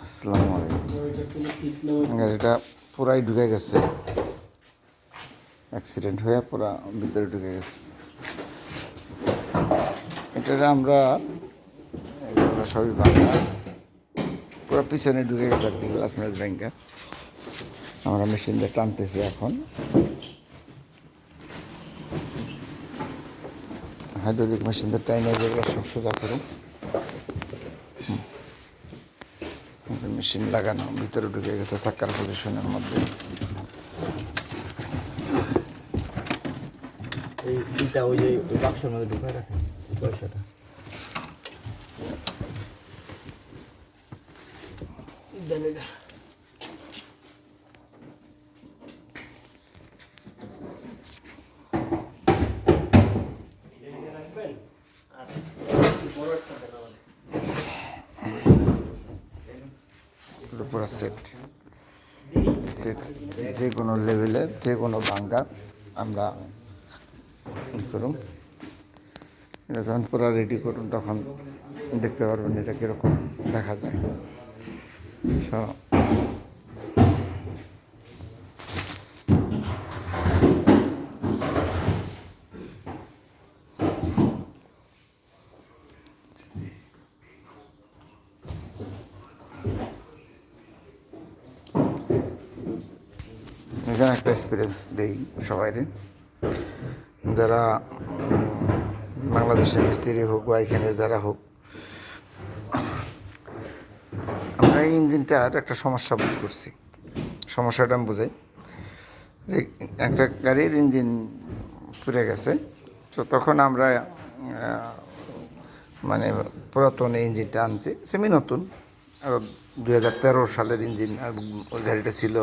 আসসালামু আলাইকুম। গাড়িটা পুরাই ঢুকে গেছে, অ্যাক্সিডেন্ট হয়ে পুরা ভিতরে ঢুকে গেছে। এটা আমরা সবই বাংলা, পুরো পিছনে ঢুকে গেছে আর কি, গ্লাস মেজ ব্যাংকে। আমরা মেশিন দিয়ে টানতেছি এখন। হাইড্রোলিক মেশিন দিয়ে টাইনে যেগুলো সব সোজা করুন। মেশিন লাগানো, ভিতরে ঢুকে গেছে চাক্কার পজিশনের মধ্যে। এই দুইটা ওই যে বাক্সের মধ্যে ঢুকে রাখেন পয়সাটা। পুরো সেট সেট যে কোনো লেভেলের যে কোনো ভাঙ্গা আমরা করুন। এটা যখন পুরো রেডি করুন তখন দেখতে পারবেন এটা কীরকম দেখা যায়। এখানে একটা এক্সপিরিয়েন্স দেই সবাইরে, যারা বাংলাদেশের মিস্ত্রি হোক বা এখানে যারা হোক, আমরা এই ইঞ্জিনটার একটা সমস্যা বোধ করছি। সমস্যাটা আমি বোঝাই যে একটা গাড়ির ইঞ্জিন পুড়ে গেছে, তো তখন আমরা মানে পুরাতন ইঞ্জিনটা আনছি, সেমি নতুন, আর 2013 সালের ইঞ্জিন। আর ওই গাড়িটা ছিল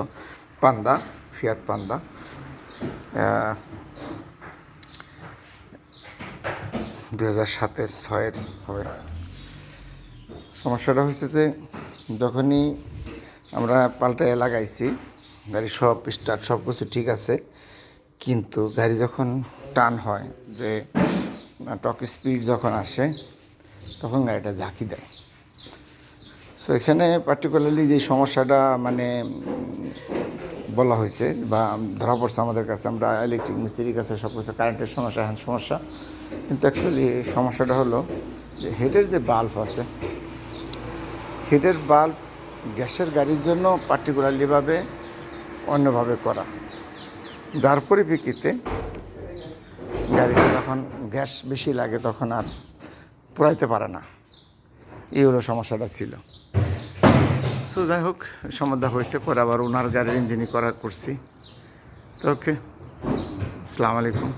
পান্দা, ফিয়াট পান্দা। 2007-06 হবে। সমস্যাটা হয়েছে যে যখনই আমরা পাল্টায় লাগাইছি, গাড়ি সব স্টার্ট সব কিছু ঠিক আছে, কিন্তু গাড়ি যখন টান হয়, যে টক স্পিড যখন আসে, তখন গাড়িটা ঝাঁকি দেয়। সো এখানে পার্টিকুলারলি যে সমস্যাটা মানে বলা হয়েছে বা ধরা পড়ছে আমাদের কাছে, আমরা ইলেকট্রিক মিস্ত্রির কাছে সব কিছু কারেন্টের সমস্যা, হ্যাঁ সমস্যা, কিন্তু অ্যাকচুয়ালি সমস্যাটা হলো যে হেডের যে বাল্ব আছে, হেডের বাল্ব গ্যাসের গাড়ির জন্য পার্টিকুলারলিভাবে অন্যভাবে করা, যার পরিপ্রেক্ষিতে গাড়িটা যখন গ্যাস বেশি লাগে তখন আর পোড়াইতে পারে না। এই হলো সমস্যাটা ছিল। সো যাই হোক, সমাধান হয়েছে, পরে আবার ওনার গাড়ির ইঞ্জিনই করছি। তো ওকে, আসসালামু আলাইকুম।